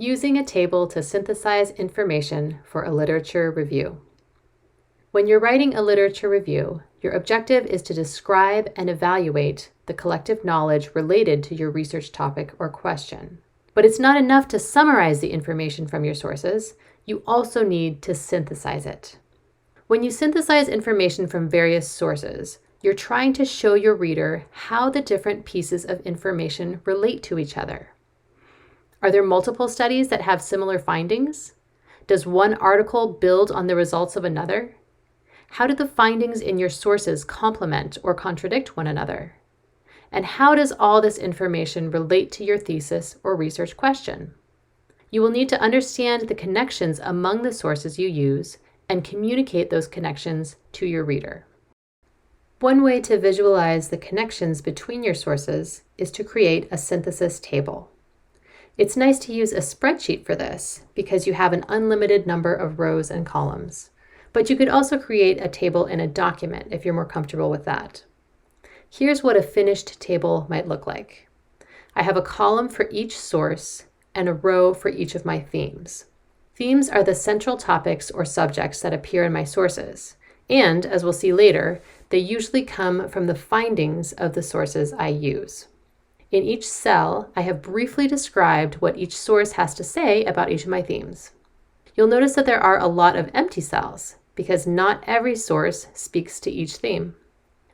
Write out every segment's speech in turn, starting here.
Using a table to synthesize information for a literature review. When you're writing a literature review, your objective is to describe and evaluate the collective knowledge related to your research topic or question. But it's not enough to summarize the information from your sources, you also need to synthesize it. When you synthesize information from various sources, you're trying to show your reader how the different pieces of information relate to each other. Are there multiple studies that have similar findings? Does one article build on the results of another? How do the findings in your sources complement or contradict one another? And how does all this information relate to your thesis or research question? You will need to understand the connections among the sources you use and communicate those connections to your reader. One way to visualize the connections between your sources is to create a synthesis table. It's nice to use a spreadsheet for this because you have an unlimited number of rows and columns. But you could also create a table in a document if you're more comfortable with that. Here's what a finished table might look like. I have a column for each source and a row for each of my themes. Themes are the central topics or subjects that appear in my sources, and as we'll see later, they usually come from the findings of the sources I use. In each cell, I have briefly described what each source has to say about each of my themes. You'll notice that there are a lot of empty cells because not every source speaks to each theme.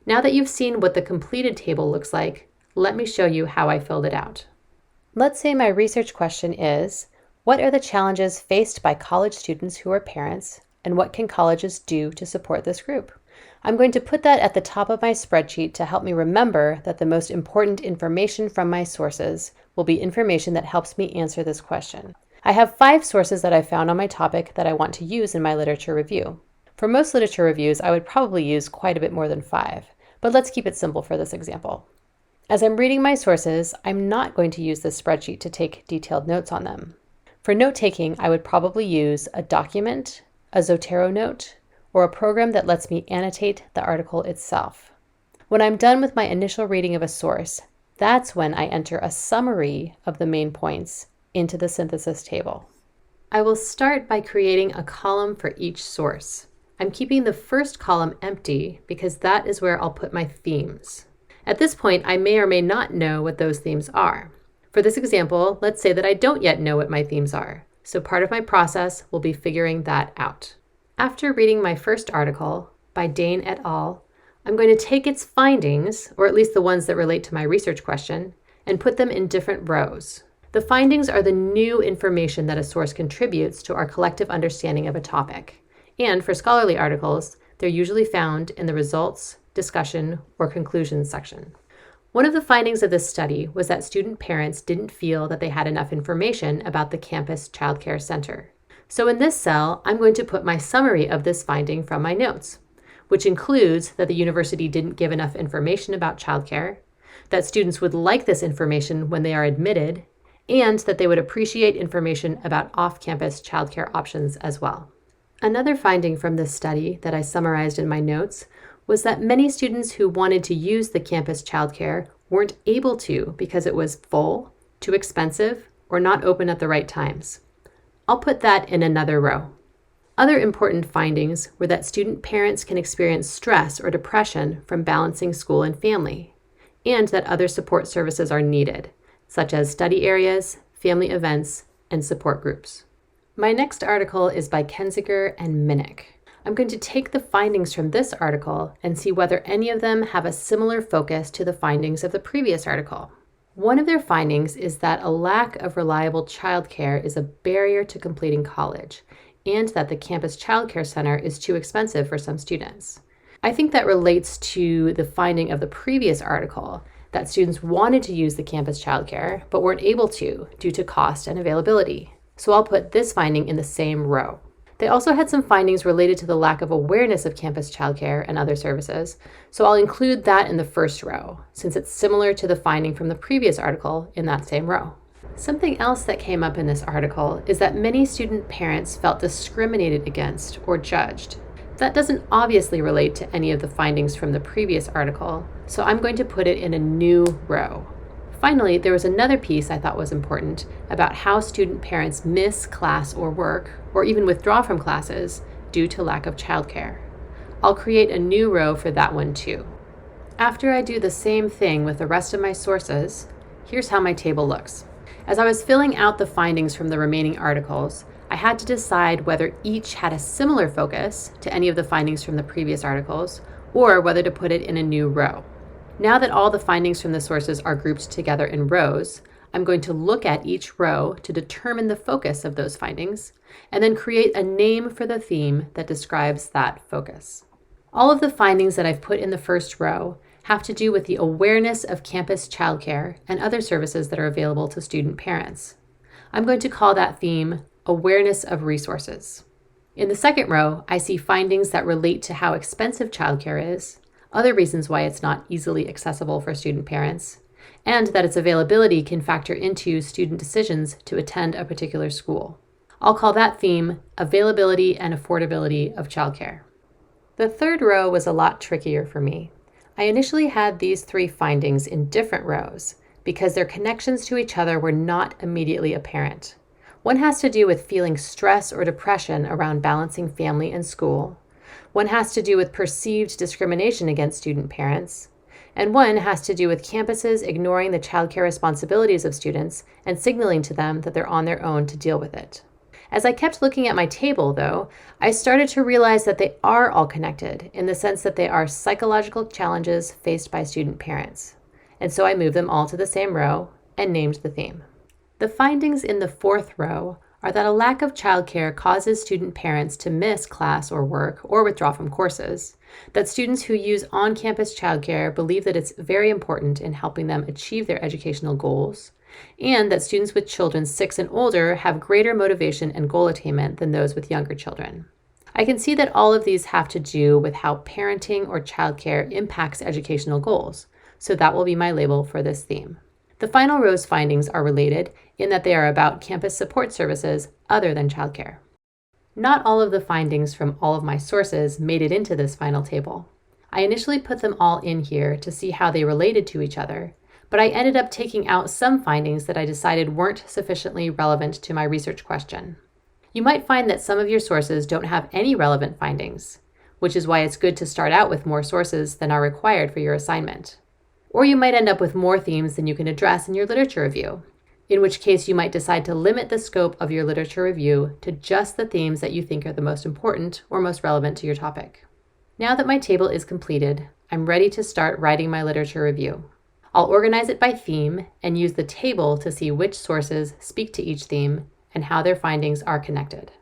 Now that you've seen what the completed table looks like, let me show you how I filled it out. Let's say my research question is, what are the challenges faced by college students who are parents, and what can colleges do to support this group? I'm going to put that at the top of my spreadsheet to help me remember that the most important information from my sources will be information that helps me answer this question. I have 5 sources that I found on my topic that I want to use in my literature review. For most literature reviews, I would probably use quite a bit more than 5, but let's keep it simple for this example. As I'm reading my sources, I'm not going to use this spreadsheet to take detailed notes on them. For note-taking, I would probably use a document, a Zotero note, or a program that lets me annotate the article itself. When I'm done with my initial reading of a source, that's when I enter a summary of the main points into the synthesis table. I will start by creating a column for each source. I'm keeping the first column empty because that is where I'll put my themes. At this point, I may or may not know what those themes are. For this example, let's say that I don't yet know what my themes are, so part of my process will be figuring that out. After reading my first article by Dane et al., I'm going to take its findings, or at least the ones that relate to my research question, and put them in different rows. The findings are the new information that a source contributes to our collective understanding of a topic. And for scholarly articles, they're usually found in the results, discussion, or conclusions section. One of the findings of this study was that student parents didn't feel that they had enough information about the campus childcare center. So in this cell, I'm going to put my summary of this finding from my notes, which includes that the university didn't give enough information about childcare, that students would like this information when they are admitted, and that they would appreciate information about off-campus childcare options as well. Another finding from this study that I summarized in my notes was that many students who wanted to use the campus childcare weren't able to because it was full, too expensive, or not open at the right times. I'll put that in another row. Other important findings were that student parents can experience stress or depression from balancing school and family, and that other support services are needed, such as study areas, family events, and support groups. My next article is by Kenziger and Minnick. I'm going to take the findings from this article and see whether any of them have a similar focus to the findings of the previous article. One of their findings is that a lack of reliable childcare is a barrier to completing college, and that the campus childcare center is too expensive for some students. I think that relates to the finding of the previous article, that students wanted to use the campus childcare, but weren't able to due to cost and availability. So I'll put this finding in the same row. They also had some findings related to the lack of awareness of campus childcare and other services, so I'll include that in the first row, since it's similar to the finding from the previous article in that same row. Something else that came up in this article is that many student parents felt discriminated against or judged. That doesn't obviously relate to any of the findings from the previous article, so I'm going to put it in a new row. Finally, there was another piece I thought was important about how student parents miss class or work, or even withdraw from classes due to lack of childcare. I'll create a new row for that one too. After I do the same thing with the rest of my sources, here's how my table looks. As I was filling out the findings from the remaining articles, I had to decide whether each had a similar focus to any of the findings from the previous articles, or whether to put it in a new row. Now that all the findings from the sources are grouped together in rows, I'm going to look at each row to determine the focus of those findings, and then create a name for the theme that describes that focus. All of the findings that I've put in the first row have to do with the awareness of campus childcare and other services that are available to student parents. I'm going to call that theme Awareness of Resources. In the second row, I see findings that relate to how expensive childcare is, other reasons why it's not easily accessible for student parents, and that its availability can factor into student decisions to attend a particular school. I'll call that theme Availability and Affordability of Childcare. The third row was a lot trickier for me. I initially had these three findings in different rows because their connections to each other were not immediately apparent. One has to do with feeling stress or depression around balancing family and school. One has to do with perceived discrimination against student parents. And one has to do with campuses ignoring the childcare responsibilities of students and signaling to them that they're on their own to deal with it. As I kept looking at my table, though, I started to realize that they are all connected in the sense that they are psychological challenges faced by student parents. And so I moved them all to the same row and named the theme. The findings in the fourth row are that a lack of childcare causes student parents to miss class or work or withdraw from courses, that students who use on-campus childcare believe that it's very important in helping them achieve their educational goals, and that students with children 6 and older have greater motivation and goal attainment than those with younger children. I can see that all of these have to do with how parenting or childcare impacts educational goals, so that will be my label for this theme. The final row's findings are related in that they are about campus support services other than childcare. Not all of the findings from all of my sources made it into this final table. I initially put them all in here to see how they related to each other, but I ended up taking out some findings that I decided weren't sufficiently relevant to my research question. You might find that some of your sources don't have any relevant findings, which is why it's good to start out with more sources than are required for your assignment. Or you might end up with more themes than you can address in your literature review, in which case you might decide to limit the scope of your literature review to just the themes that you think are the most important or most relevant to your topic. Now that my table is completed, I'm ready to start writing my literature review. I'll organize it by theme and use the table to see which sources speak to each theme and how their findings are connected.